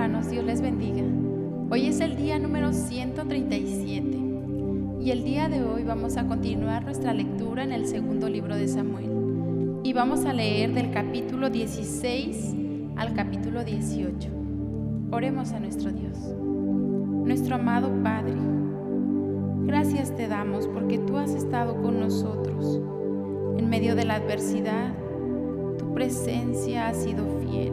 hermanos, Dios les bendiga. Hoy es el día número 137 y el día de hoy vamos a continuar nuestra lectura en el segundo libro de Samuel y vamos a leer del capítulo 16 al capítulo 18. Oremos a nuestro Dios. Nuestro amado Padre, gracias te damos porque tú has estado con nosotros. En medio de la adversidad, tu presencia ha sido fiel.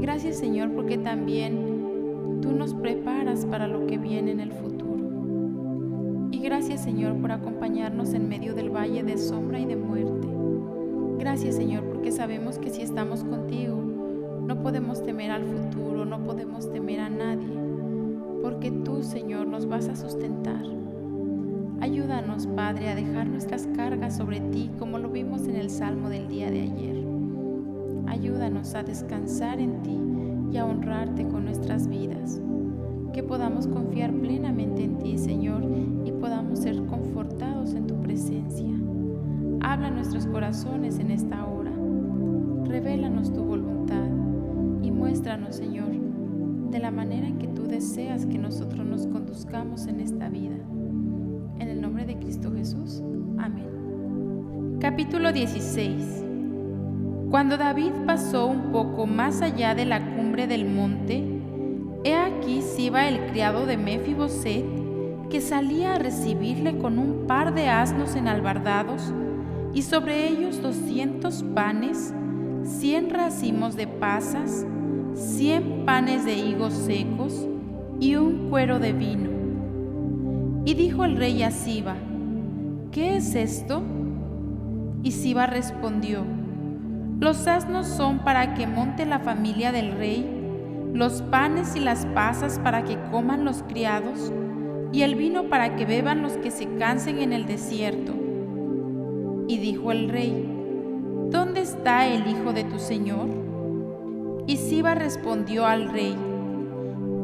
Gracias, Señor, porque también tú nos preparas para lo que viene en el futuro. Y gracias, Señor, por acompañarnos en medio del valle de sombra y de muerte. Gracias, Señor, porque sabemos que si estamos contigo, no podemos temer al futuro, no podemos temer a nadie, porque tú, Señor, nos vas a sustentar. Ayúdanos, Padre, a dejar nuestras cargas sobre ti, como lo vimos en el Salmo del día de ayer. Ayúdanos a descansar en ti y a honrarte con nuestras vidas. Que podamos confiar plenamente en ti, Señor, y podamos ser confortados en tu presencia. Habla a nuestros corazones en esta hora. Revélanos tu voluntad y muéstranos, Señor, de la manera en que tú deseas que nosotros nos conduzcamos en esta vida. En el nombre de Cristo Jesús. Amén. Capítulo 16. Cuando David pasó un poco más allá de la cumbre del monte, he aquí Siba, el criado de Mefiboset, que salía a recibirle con un par de asnos enalbardados, y sobre ellos 200 panes, 100 racimos de pasas, 100 panes de higos secos y un cuero de vino. Y dijo el rey a Siba: ¿qué es esto? Y Siba respondió: los asnos son para que monte la familia del rey, los panes y las pasas para que coman los criados, y el vino para que beban los que se cansen en el desierto. Y dijo el rey: ¿dónde está el hijo de tu señor? Y Siba respondió al rey: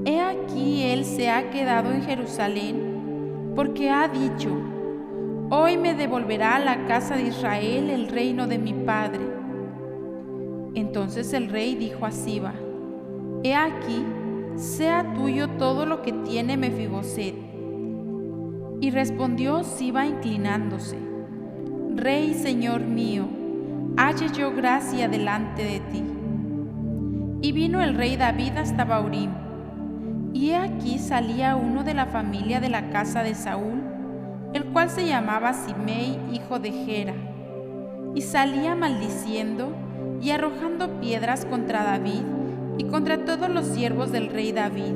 he aquí él se ha quedado en Jerusalén, porque ha dicho: hoy me devolverá a la casa de Israel el reino de mi padre. Entonces el rey dijo a Siba: he aquí, sea tuyo todo lo que tiene Mefiboset. Y respondió Siba inclinándose: Rey, señor mío, halle yo gracia delante de ti. Y vino el rey David hasta Bahurim, y he aquí salía uno de la familia de la casa de Saúl, el cual se llamaba Simei, hijo de Gera, y salía maldiciendo y arrojando piedras contra David y contra todos los siervos del rey David.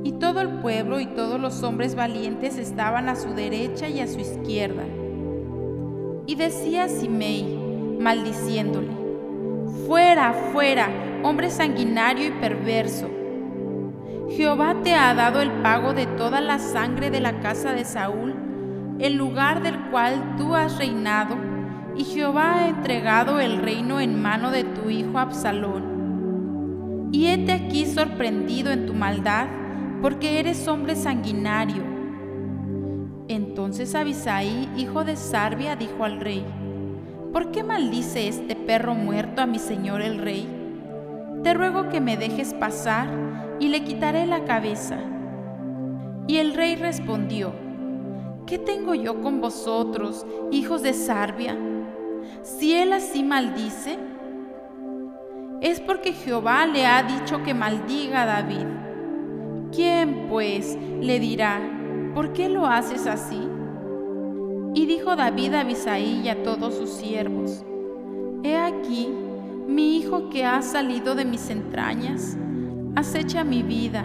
Y todo el pueblo y todos los hombres valientes estaban a su derecha y a su izquierda. Y decía Simei, maldiciéndole: fuera, fuera, hombre sanguinario y perverso. Jehová te ha dado el pago de toda la sangre de la casa de Saúl, el lugar del cual tú has reinado, y Jehová ha entregado el reino en mano de tu hijo Absalón. Y hete aquí sorprendido en tu maldad, porque eres hombre sanguinario. Entonces Abisai, hijo de Sarbia, dijo al rey: ¿por qué maldice este perro muerto a mi señor el rey? Te ruego que me dejes pasar, y le quitaré la cabeza. Y el rey respondió: ¿qué tengo yo con vosotros, hijos de Sarbia? Si él así maldice, es porque Jehová le ha dicho que maldiga a David. ¿Quién, pues, le dirá: ¿por qué lo haces así? Y dijo David a Abisai y a todos sus siervos: he aquí, mi hijo que ha salido de mis entrañas acecha mi vida.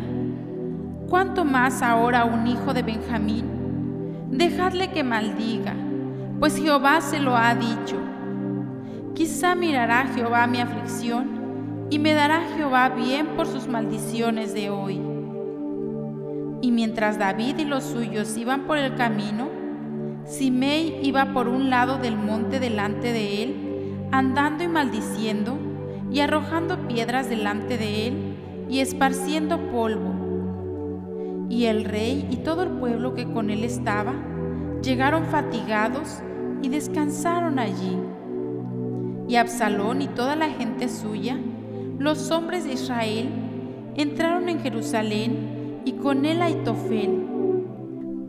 ¿Cuánto más ahora un hijo de Benjamín? Dejadle que maldiga, pues Jehová se lo ha dicho. Quizá mirará Jehová mi aflicción, y me dará Jehová bien por sus maldiciones de hoy. Y mientras David y los suyos iban por el camino, Simei iba por un lado del monte delante de él, andando y maldiciendo, y arrojando piedras delante de él, y esparciendo polvo. Y el rey y todo el pueblo que con él estaba llegaron fatigados y descansaron allí. Y Absalón y toda la gente suya, los hombres de Israel, entraron en Jerusalén y con él Aitofel.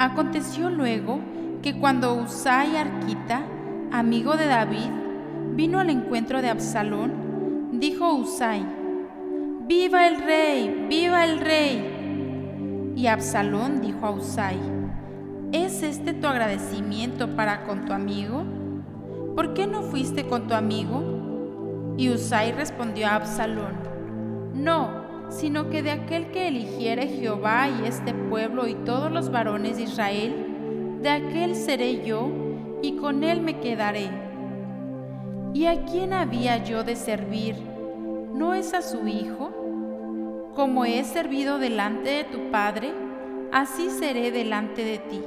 Aconteció luego que cuando Husai Arquita, amigo de David, vino al encuentro de Absalón, dijo Husai: ¡Viva el rey! ¡Viva el rey! Y Absalón dijo a Husai: ¿Es este tu agradecimiento para con tu amigo? ¿Por qué no fuiste con tu amigo? Y Husai respondió a Absalón: No, sino que de aquel que eligiere Jehová y este pueblo y todos los varones de Israel, de aquel seré yo, y con él me quedaré. ¿Y a quién había yo de servir? ¿No es a su hijo? Como he servido delante de tu padre, así seré delante de ti.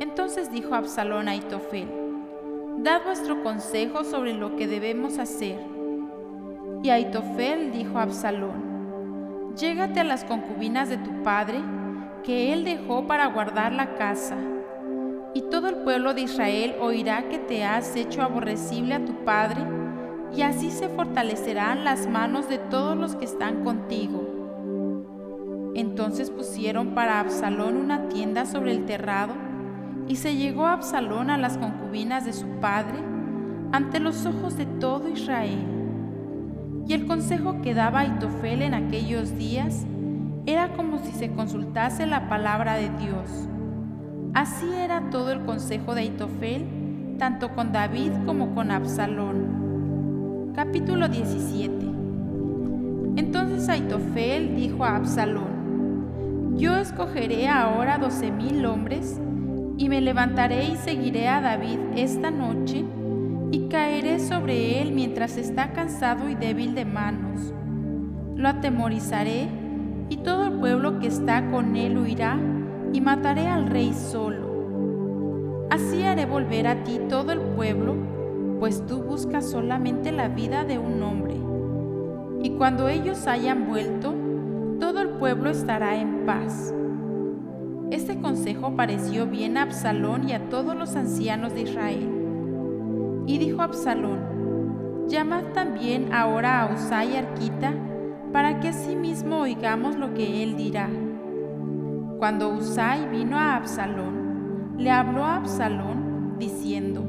Entonces dijo Absalón a Aitofel: Dad vuestro consejo sobre lo que debemos hacer. Y Aitofel dijo a Absalón: Llégate a las concubinas de tu padre, que él dejó para guardar la casa, y todo el pueblo de Israel oirá que te has hecho aborrecible a tu padre, y así se fortalecerán las manos de todos los que están contigo. Entonces pusieron para Absalón una tienda sobre el terrado, y se llegó Absalón a las concubinas de su padre ante los ojos de todo Israel. Y el consejo que daba Aitofel en aquellos días era como si se consultase la palabra de Dios. Así era todo el consejo de Aitofel, tanto con David como con Absalón. Capítulo 17. Entonces Aitofel dijo a Absalón: Yo escogeré ahora 12,000 hombres, y me levantaré y seguiré a David esta noche, y caeré sobre él mientras está cansado y débil de manos. Lo atemorizaré, y todo el pueblo que está con él huirá, y mataré al rey solo. Así haré volver a ti todo el pueblo, pues tú buscas solamente la vida de un hombre. Y cuando ellos hayan vuelto, todo el pueblo estará en paz. Este consejo pareció bien a Absalón y a todos los ancianos de Israel. Y dijo Absalón: Llamad también ahora a Husai Arquita, para que asimismo oigamos lo que él dirá. Cuando Husai vino a Absalón, le habló a Absalón, diciendo: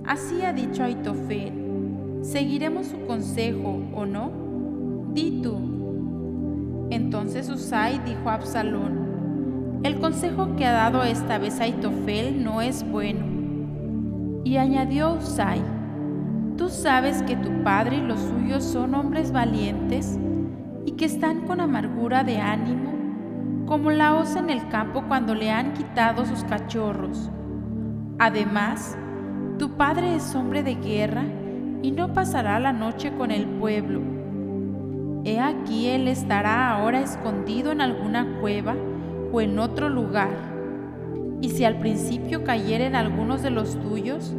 Así ha dicho Aitofel, ¿seguiremos su consejo o no? Di tú. Entonces Husai dijo a Absalón: El consejo que ha dado esta vez Aitofel no es bueno. Y añadió Husai: Tú sabes que tu padre y los suyos son hombres valientes y que están con amargura de ánimo, como la osa en el campo cuando le han quitado sus cachorros. Además, tu padre es hombre de guerra y no pasará la noche con el pueblo. He aquí él estará ahora escondido en alguna cueva o en otro lugar. Y si al principio cayeren algunos de los tuyos,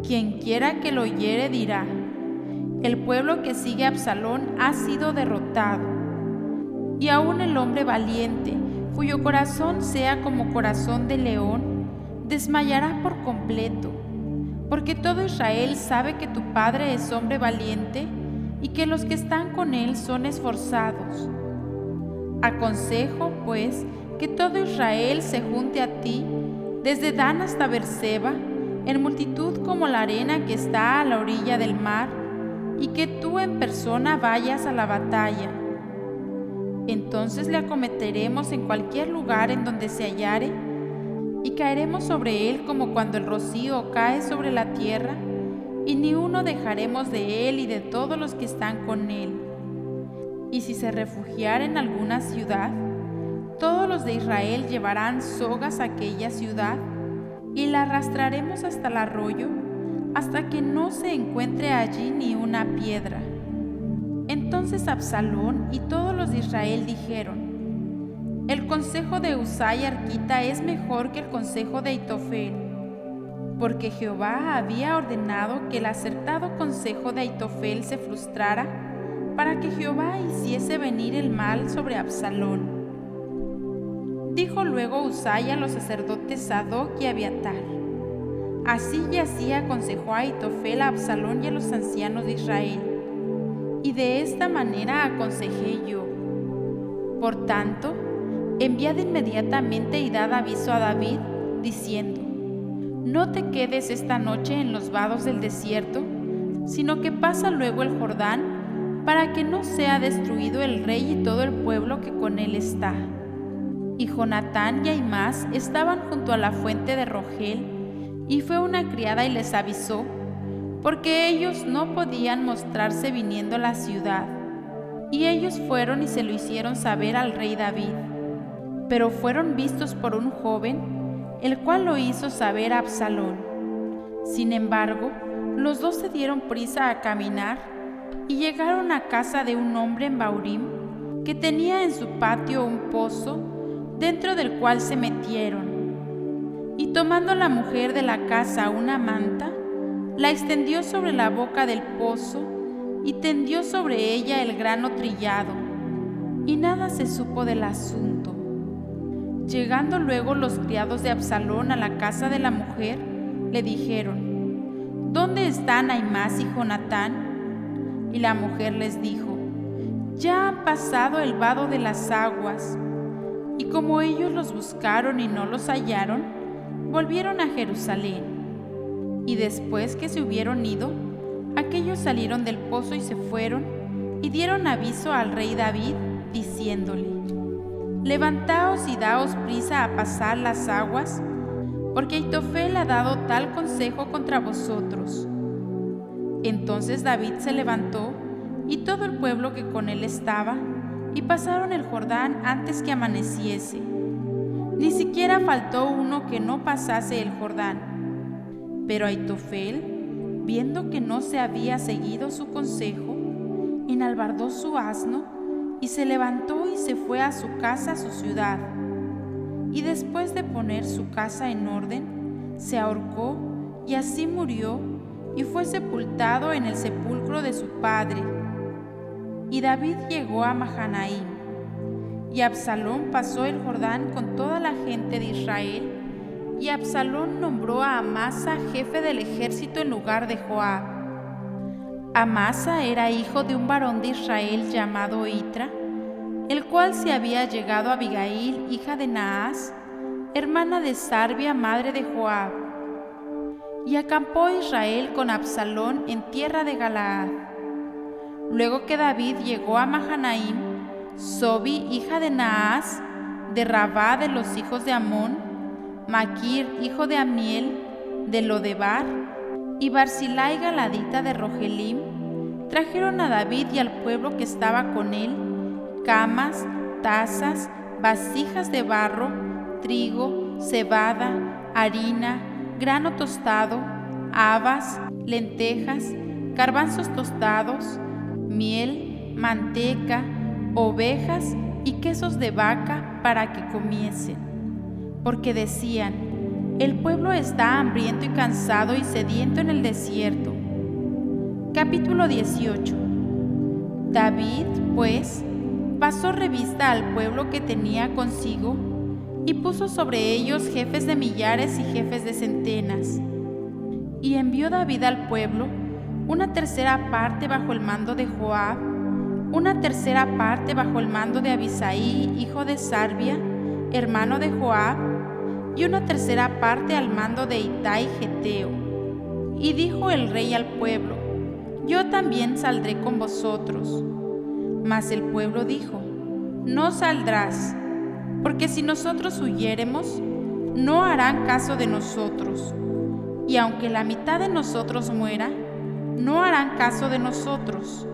quien quiera que lo oyere dirá: El pueblo que sigue a Absalón ha sido derrotado. Y aún el hombre valiente, cuyo corazón sea como corazón de león, desmayará por completo, porque todo Israel sabe que tu padre es hombre valiente y que los que están con él son esforzados. Aconsejo, pues, que todo Israel se junte a ti, desde Dan hasta Beerseba, en multitud como la arena que está a la orilla del mar, y que tú en persona vayas a la batalla. Entonces le acometeremos en cualquier lugar en donde se hallare, y caeremos sobre él como cuando el rocío cae sobre la tierra, y ni uno dejaremos de él y de todos los que están con él. Y si se refugiara en alguna ciudad, todos los de Israel llevarán sogas a aquella ciudad, y la arrastraremos hasta el arroyo, hasta que no se encuentre allí ni una piedra. Entonces Absalón y todos los de Israel dijeron: El consejo de Husai Arquita es mejor que el consejo de Aitofel, porque Jehová había ordenado que el acertado consejo de Aitofel se frustrara, para que Jehová hiciese venir el mal sobre Absalón. Dijo luego Husai a los sacerdotes Sadoc y Abiatar: Así y así aconsejó Aitofel a Absalón y a los ancianos de Israel, y de esta manera aconsejé yo. Por tanto, enviad inmediatamente y dad aviso a David, diciendo: no te quedes esta noche en los vados del desierto, sino que pasa luego el Jordán, para que no sea destruido el rey y todo el pueblo que con él está. Y Jonatán y Ahimaas estaban junto a la fuente de Rogel, y fue una criada y les avisó, porque ellos no podían mostrarse viniendo a la ciudad. Y ellos fueron y se lo hicieron saber al rey David. Pero fueron vistos por un joven, el cual lo hizo saber a Absalón. Sin embargo, los dos se dieron prisa a caminar y llegaron a casa de un hombre en Baurim, que tenía en su patio un pozo, dentro del cual se metieron. Y tomando la mujer de la casa una manta, la extendió sobre la boca del pozo y tendió sobre ella el grano trillado, y nada se supo del asunto. Llegando luego los criados de Absalón a la casa de la mujer, le dijeron: ¿dónde están Ahimaas y Jonatán? Y la mujer les dijo: ya han pasado el vado de las aguas. Y como ellos los buscaron y no los hallaron, volvieron a Jerusalén. Y después que se hubieron ido, aquellos salieron del pozo y se fueron, y dieron aviso al rey David, diciéndole: levantaos y daos prisa a pasar las aguas, porque Ahitofel ha dado tal consejo contra vosotros. Entonces David se levantó, y todo el pueblo que con él estaba, y pasaron el Jordán antes que amaneciese. Ni siquiera faltó uno que no pasase el Jordán. Pero Ahitofel, viendo que no se había seguido su consejo, enalbardó su asno, y se levantó y se fue a su casa, a su ciudad. Y después de poner su casa en orden, se ahorcó, y así murió, y fue sepultado en el sepulcro de su padre. Y David llegó a Mahanaim, y Absalón pasó el Jordán con toda la gente de Israel, y Absalón nombró a Amasa jefe del ejército en lugar de Joab. Amasa era hijo de un varón de Israel llamado Itra, el cual se había llegado a Abigail, hija de Naas, hermana de Sarbia, madre de Joab. Y acampó Israel con Absalón en tierra de Galaad. Luego que David llegó a Mahanaim, Sobi, hija de Naas, de Rabá de los hijos de Amón, Maquir, hijo de Amiel, de Lodebar, y Barzilai galadita de Rogelim, trajeron a David y al pueblo que estaba con él camas, tazas, vasijas de barro, trigo, cebada, harina, grano tostado, habas, lentejas, garbanzos tostados, miel, manteca, ovejas y quesos de vaca para que comiesen. Porque decían: el pueblo está hambriento y cansado y sediento en el desierto. Capítulo 18. David, pues, pasó revista al pueblo que tenía consigo y puso sobre ellos jefes de millares y jefes de centenas. Y envió David al pueblo una tercera parte bajo el mando de Joab, una tercera parte bajo el mando de Abisaí, hijo de Sarbia, hermano de Joab, y una tercera parte al mando de Itai Geteo. Y dijo el rey al pueblo: yo también saldré con vosotros. Mas el pueblo dijo: no saldrás, porque si nosotros huyéremos, no harán caso de nosotros, y aunque la mitad de nosotros muera, no harán caso de nosotros.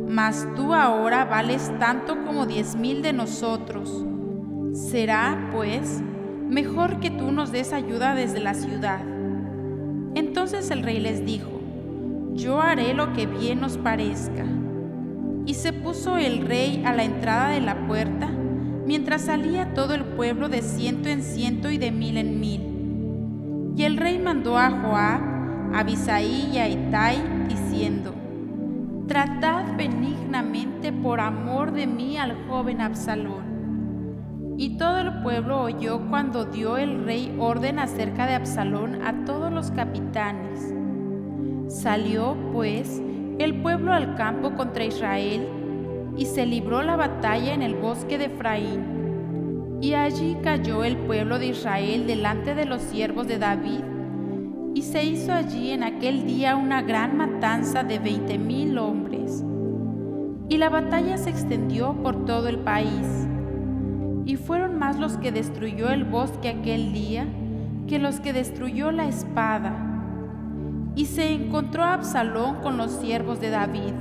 Mas tú ahora vales tanto como 10,000 de nosotros. Será, pues, mejor que tú nos des ayuda desde la ciudad. Entonces el rey les dijo: yo haré lo que bien os parezca. Y se puso el rey a la entrada de la puerta, mientras salía todo el pueblo de 100 en 100 y de 1000 en 1000. Y el rey mandó a Joab, a Abisaí y a Itai, diciendo: tratad benignamente por amor de mí al joven Absalón. Y todo el pueblo oyó cuando dio el rey orden acerca de Absalón a todos los capitanes. Salió, pues, el pueblo al campo contra Israel, y se libró la batalla en el bosque de Efraín. Y allí cayó el pueblo de Israel delante de los siervos de David, y se hizo allí en aquel día una gran matanza de 20,000 hombres. Y la batalla se extendió por todo el país, y fueron más los que destruyó el bosque aquel día que los que destruyó la espada. Y se encontró Absalón con los siervos de David,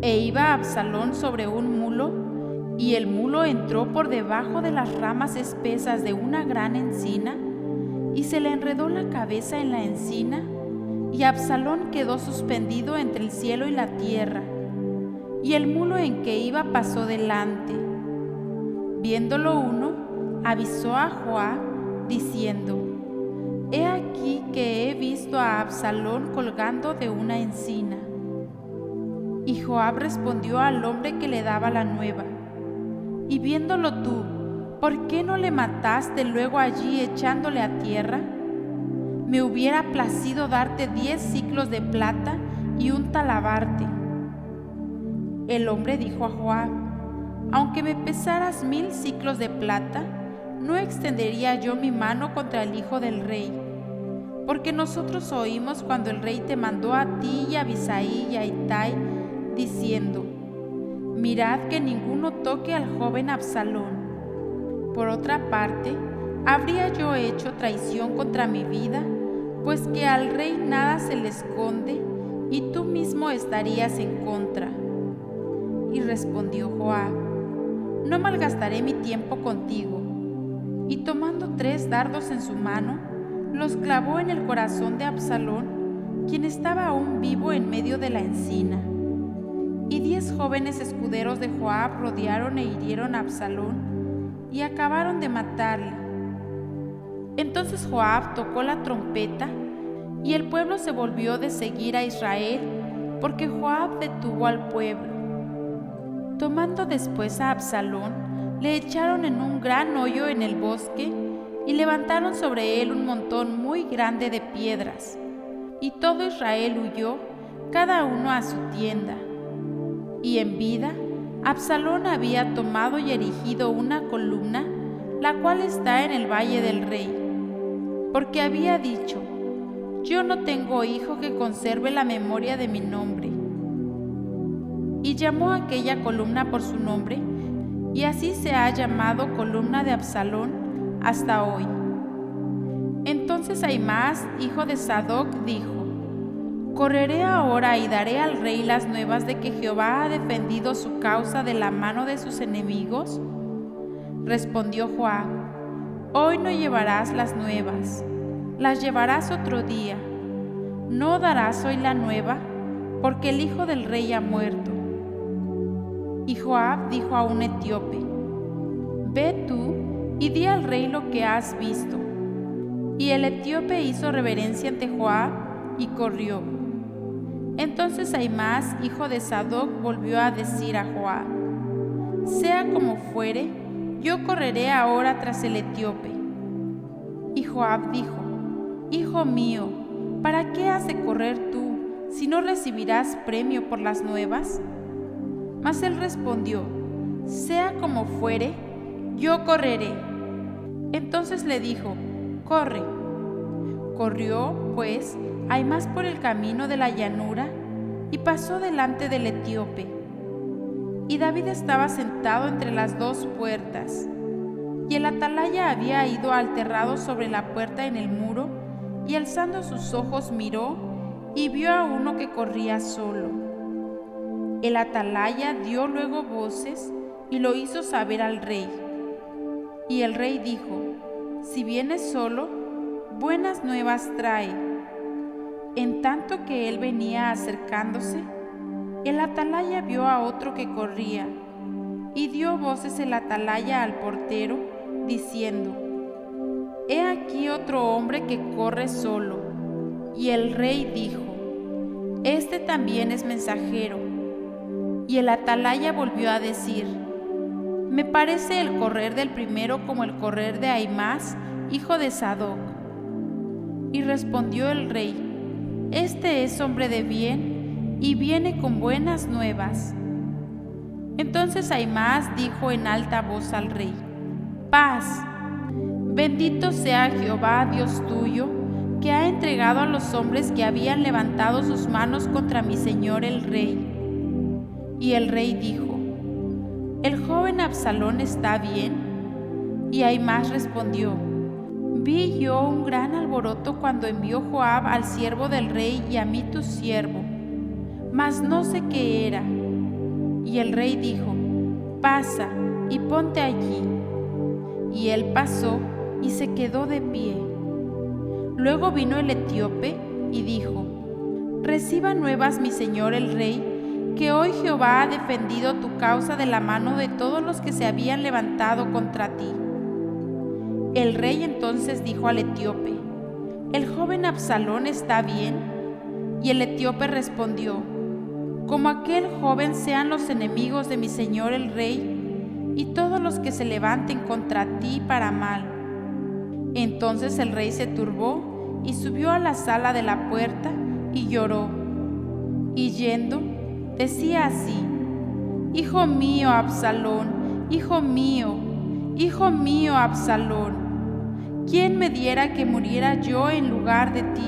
e iba Absalón sobre un mulo, y el mulo entró por debajo de las ramas espesas de una gran encina, y se le enredó la cabeza en la encina, y Absalón quedó suspendido entre el cielo y la tierra, y el mulo en que iba pasó delante. Viéndolo uno, avisó a Joab, diciendo: He aquí que he visto a Absalón colgando de una encina. Y Joab respondió al hombre que le daba la nueva: Y viéndolo tú, ¿por qué no le mataste luego allí echándole a tierra? Me hubiera placido darte 10 siclos de plata y un talabarte. El hombre dijo a Joab: Aunque me pesaras 1,000 siclos de plata, no extendería yo mi mano contra el hijo del rey, porque nosotros oímos cuando el rey te mandó a ti y a Abisai y a Itai, diciendo: Mirad que ninguno toque al joven Absalón. Por otra parte, ¿habría yo hecho traición contra mi vida? Pues que al rey nada se le esconde, y tú mismo estarías en contra. Y respondió Joab: No malgastaré mi tiempo contigo. Y tomando 3 dardos en su mano, los clavó en el corazón de Absalón, quien estaba aún vivo en medio de la encina. Y 10 jóvenes escuderos de Joab rodearon e hirieron a Absalón, y acabaron de matarle. Entonces Joab tocó la trompeta, y el pueblo se volvió de seguir a Israel, porque Joab detuvo al pueblo. Tomando después a Absalón, le echaron en un gran hoyo en el bosque, y levantaron sobre él un montón muy grande de piedras. Y todo Israel huyó, cada uno a su tienda. Y en vida, Absalón había tomado y erigido una columna, la cual está en el valle del rey, porque había dicho: Yo no tengo hijo que conserve la memoria de mi nombre. Y llamó a aquella columna por su nombre, y así se ha llamado columna de Absalón hasta hoy. Entonces Ahimaas, hijo de Sadoc, dijo: ¿Correré ahora y daré al rey las nuevas de que Jehová ha defendido su causa de la mano de sus enemigos? Respondió Joab: Hoy no llevarás las nuevas, las llevarás otro día. No darás hoy la nueva, porque el hijo del rey ha muerto. Y Joab dijo a un etíope: Ve tú y di al rey lo que has visto. Y el etíope hizo reverencia ante Joab y corrió. Entonces Ahimaas, hijo de Sadoc, volvió a decir a Joab: Sea como fuere, yo correré ahora tras el etíope. Y Joab dijo: Hijo mío, ¿para qué has de correr tú, si no recibirás premio por las nuevas? Mas él respondió: Sea como fuere, yo correré. Entonces le dijo: Corre. Corrió, pues, Ahimaas por el camino de la llanura, y pasó delante del etíope. Y David estaba sentado entre las 2 puertas, y el atalaya había ido al terrado sobre la puerta en el muro, y alzando sus ojos miró, y vio a uno que corría solo. El atalaya dio luego voces, y lo hizo saber al rey. Y el rey dijo: Si viene solo, buenas nuevas trae. En tanto que él venía acercándose, el atalaya vio a otro que corría, y dio voces el atalaya al portero, diciendo: He aquí otro hombre que corre solo. Y el rey dijo: Este también es mensajero. Y el atalaya volvió a decir: Me parece el correr del primero como el correr de Ahimaas, hijo de Sadoc. Y respondió el rey: Este es hombre de bien, y viene con buenas nuevas. Entonces Ahimaas dijo en alta voz al rey: «Paz. Bendito sea Jehová, Dios tuyo, que ha entregado a los hombres que habían levantado sus manos contra mi señor el rey». Y el rey dijo: «¿El joven Absalón está bien?». Y Ahimaas respondió: «Vi yo un gran alboroto cuando envió Joab al siervo del rey y a mí tu siervo, mas no sé qué era». Y el rey dijo: «Pasa y ponte allí». Y él pasó y se quedó de pie. Luego vino el etíope y dijo: «Reciba nuevas mi señor el rey, que hoy Jehová ha defendido tu causa de la mano de todos los que se habían levantado contra ti». El rey entonces dijo al etíope: «¿El joven Absalón está bien?». Y el etíope respondió: «Como aquel joven sean los enemigos de mi señor el rey, y todos los que se levanten contra ti para mal». Entonces el rey se turbó y subió a la sala de la puerta y lloró. Y yendo, decía así: «Hijo mío, Absalón, hijo mío, Absalón. ¿Quién me diera que muriera yo en lugar de ti?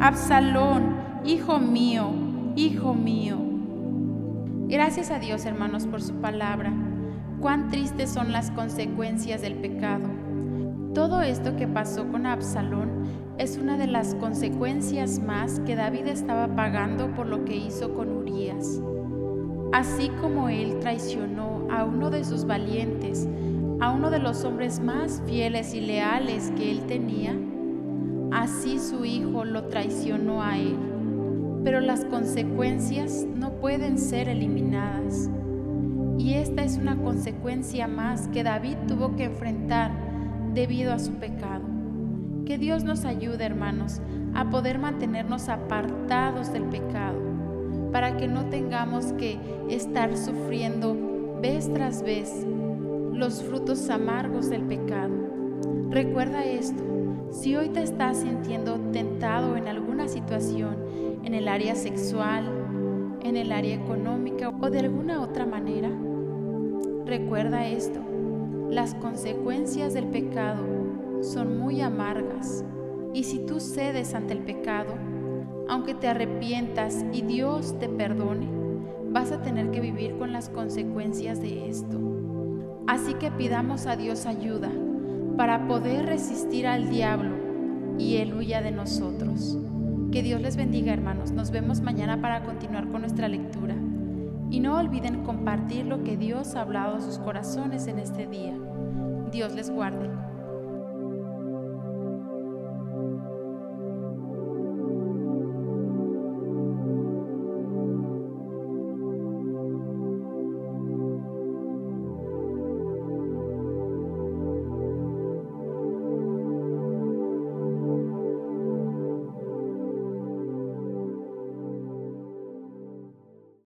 Absalón, hijo mío, hijo mío». Gracias a Dios, hermanos, por su palabra. Cuán tristes son las consecuencias del pecado. Todo esto que pasó con Absalón es una de las consecuencias más que David estaba pagando por lo que hizo con Urías. Así como él traicionó a uno de sus valientes, a uno de los hombres más fieles y leales que él tenía, así su hijo lo traicionó a él. Pero las consecuencias no pueden ser eliminadas. Y esta es una consecuencia más que David tuvo que enfrentar debido a su pecado. Que Dios nos ayude, hermanos, a poder mantenernos apartados del pecado, para que no tengamos que estar sufriendo vez tras vez los frutos amargos del pecado. Recuerda esto: si hoy te estás sintiendo tentado en alguna situación, en el área sexual, en el área económica o de alguna otra manera, recuerda esto: las consecuencias del pecado son muy amargas, y si tú cedes ante el pecado, aunque te arrepientas y Dios te perdone, vas a tener que vivir con las consecuencias de esto. Así que pidamos a Dios ayuda para poder resistir al diablo y él huya de nosotros. Que Dios les bendiga, hermanos. Nos vemos mañana para continuar con nuestra lectura. Y no olviden compartir lo que Dios ha hablado a sus corazones en este día. Dios les guarde.